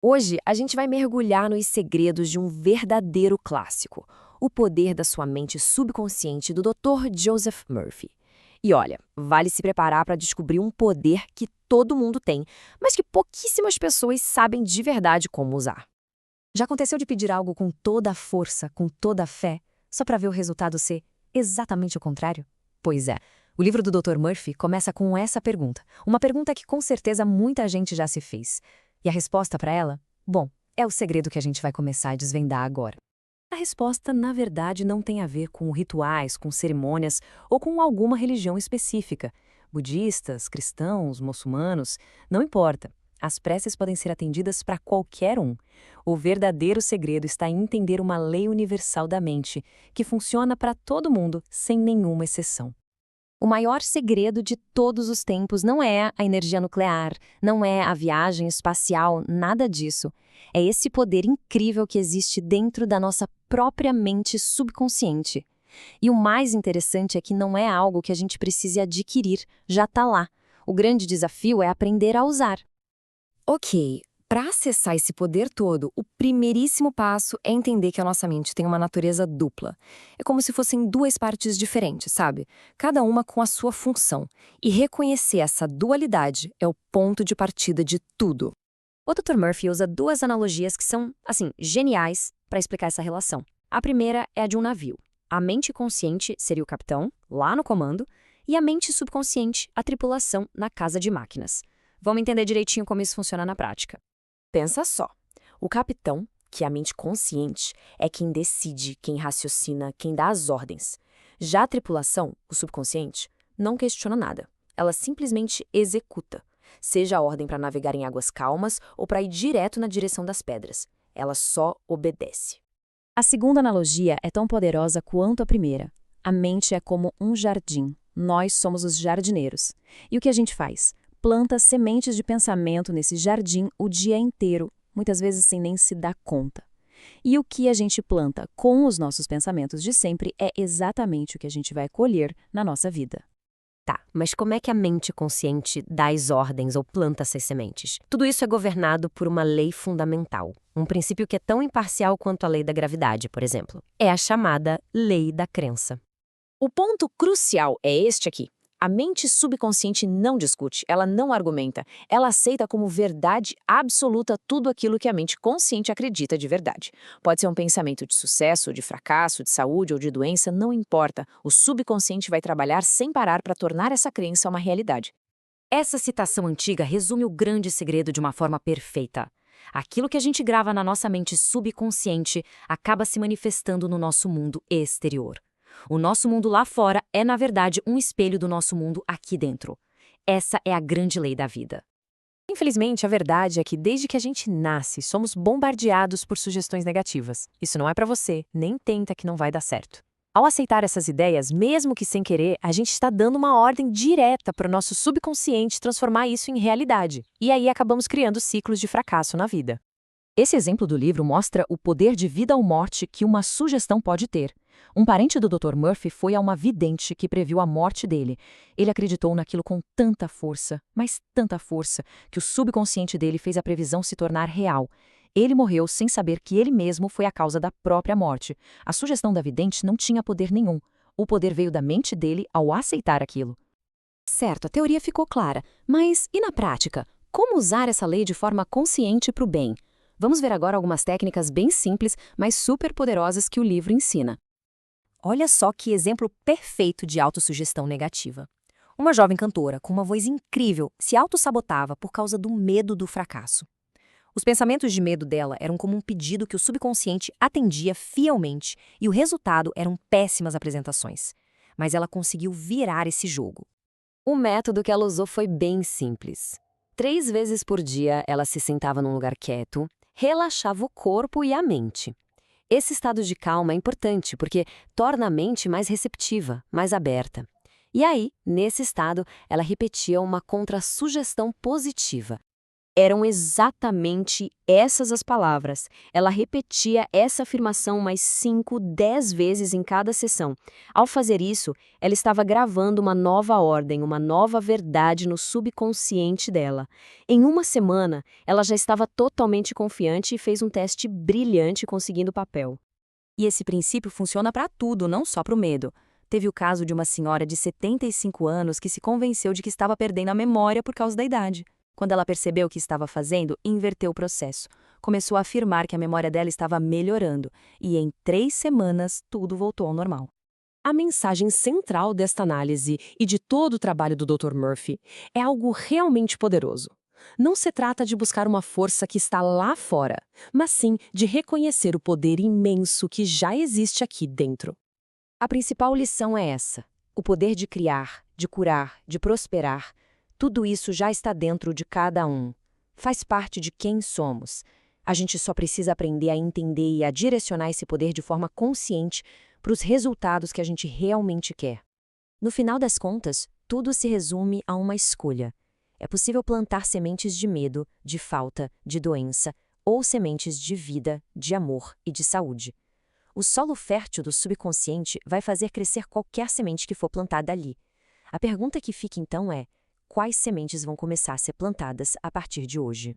Hoje, a gente vai mergulhar nos segredos de um verdadeiro clássico, O Poder da Sua Mente Subconsciente, do Dr. Joseph Murphy. E olha, vale se preparar para descobrir um poder que todo mundo tem, mas que pouquíssimas pessoas sabem de verdade como usar. Já aconteceu de pedir algo com toda a força, com toda a fé, só para ver o resultado ser exatamente o contrário? Pois é, o livro do Dr. Murphy começa com essa pergunta, uma pergunta que com certeza muita gente já se fez. E a resposta para ela? Bom, é o segredo que a gente vai começar a desvendar agora. A resposta, na verdade, não tem a ver com rituais, com cerimônias ou com alguma religião específica. Budistas, cristãos, muçulmanos, não importa. As preces podem ser atendidas para qualquer um. O verdadeiro segredo está em entender uma lei universal da mente, que funciona para todo mundo, sem nenhuma exceção. O maior segredo de todos os tempos não é a energia nuclear, não é a viagem espacial, nada disso. É esse poder incrível que existe dentro da nossa própria mente subconsciente. E o mais interessante é que não é algo que a gente precise adquirir, já está lá. O grande desafio é aprender a usar. Ok, para acessar esse poder todo, o primeiríssimo passo é entender que a nossa mente tem uma natureza dupla. É como se fossem duas partes diferentes, sabe? Cada uma com a sua função. E reconhecer essa dualidade é o ponto de partida de tudo. O Dr. Murphy usa duas analogias que são, assim, geniais para explicar essa relação. A primeira é a de um navio. A mente consciente seria o capitão, lá no comando, e a mente subconsciente, a tripulação, na casa de máquinas. Vamos entender direitinho como isso funciona na prática. Pensa só, o capitão, que é a mente consciente, é quem decide, quem raciocina, quem dá as ordens. Já a tripulação, o subconsciente, não questiona nada. Ela simplesmente executa, seja a ordem para navegar em águas calmas ou para ir direto na direção das pedras. Ela só obedece. A segunda analogia é tão poderosa quanto a primeira. A mente é como um jardim. Nós somos os jardineiros. E o que a gente faz? Planta sementes de pensamento nesse jardim o dia inteiro, muitas vezes sem nem se dar conta. E o que a gente planta com os nossos pensamentos de sempre é exatamente o que a gente vai colher na nossa vida. Tá, mas como é que a mente consciente dá as ordens ou planta essas sementes? Tudo isso é governado por uma lei fundamental, um princípio que é tão imparcial quanto a lei da gravidade, por exemplo. É a chamada lei da crença. O ponto crucial é este aqui. A mente subconsciente não discute, ela não argumenta, ela aceita como verdade absoluta tudo aquilo que a mente consciente acredita de verdade. Pode ser um pensamento de sucesso, de fracasso, de saúde ou de doença, não importa. O subconsciente vai trabalhar sem parar para tornar essa crença uma realidade. Essa citação antiga resume o grande segredo de uma forma perfeita. Aquilo que a gente grava na nossa mente subconsciente acaba se manifestando no nosso mundo exterior. O nosso mundo lá fora é, na verdade, um espelho do nosso mundo aqui dentro. Essa é a grande lei da vida. Infelizmente, a verdade é que desde que a gente nasce, somos bombardeados por sugestões negativas. Isso não é para você, nem tenta que não vai dar certo. Ao aceitar essas ideias, mesmo que sem querer, a gente está dando uma ordem direta para o nosso subconsciente transformar isso em realidade. E aí acabamos criando ciclos de fracasso na vida. Esse exemplo do livro mostra o poder de vida ou morte que uma sugestão pode ter. Um parente do Dr. Murphy foi a uma vidente que previu a morte dele. Ele acreditou naquilo com tanta força, mas tanta força, que o subconsciente dele fez a previsão se tornar real. Ele morreu sem saber que ele mesmo foi a causa da própria morte. A sugestão da vidente não tinha poder nenhum. O poder veio da mente dele ao aceitar aquilo. Certo, a teoria ficou clara, mas e na prática? Como usar essa lei de forma consciente para o bem? Vamos ver agora algumas técnicas bem simples, mas super poderosas que o livro ensina. Olha só que exemplo perfeito de autossugestão negativa. Uma jovem cantora com uma voz incrível se autossabotava por causa do medo do fracasso. Os pensamentos de medo dela eram como um pedido que o subconsciente atendia fielmente e o resultado eram péssimas apresentações. Mas ela conseguiu virar esse jogo. O método que ela usou foi bem simples. 3 vezes por dia ela se sentava num lugar quieto, relaxava o corpo e a mente. Esse estado de calma é importante porque torna a mente mais receptiva, mais aberta. E aí, nesse estado, ela repetia uma contra-sugestão positiva. Eram exatamente essas as palavras. Ela repetia essa afirmação mais 5, 10 vezes em cada sessão. Ao fazer isso, ela estava gravando uma nova ordem, uma nova verdade no subconsciente dela. Em uma semana, ela já estava totalmente confiante e fez um teste brilhante conseguindo o papel. E esse princípio funciona para tudo, não só para o medo. Teve o caso de uma senhora de 75 anos que se convenceu de que estava perdendo a memória por causa da idade. Quando ela percebeu o que estava fazendo, inverteu o processo. Começou a afirmar que a memória dela estava melhorando, e em 3 semanas tudo voltou ao normal. A mensagem central desta análise e de todo o trabalho do Dr. Murphy é algo realmente poderoso. Não se trata de buscar uma força que está lá fora, mas sim de reconhecer o poder imenso que já existe aqui dentro. A principal lição é essa: o poder de criar, de curar, de prosperar. Tudo isso já está dentro de cada um. Faz parte de quem somos. A gente só precisa aprender a entender e a direcionar esse poder de forma consciente para os resultados que a gente realmente quer. No final das contas, tudo se resume a uma escolha. É possível plantar sementes de medo, de falta, de doença, ou sementes de vida, de amor e de saúde. O solo fértil do subconsciente vai fazer crescer qualquer semente que for plantada ali. A pergunta que fica então é: quais sementes vão começar a ser plantadas a partir de hoje?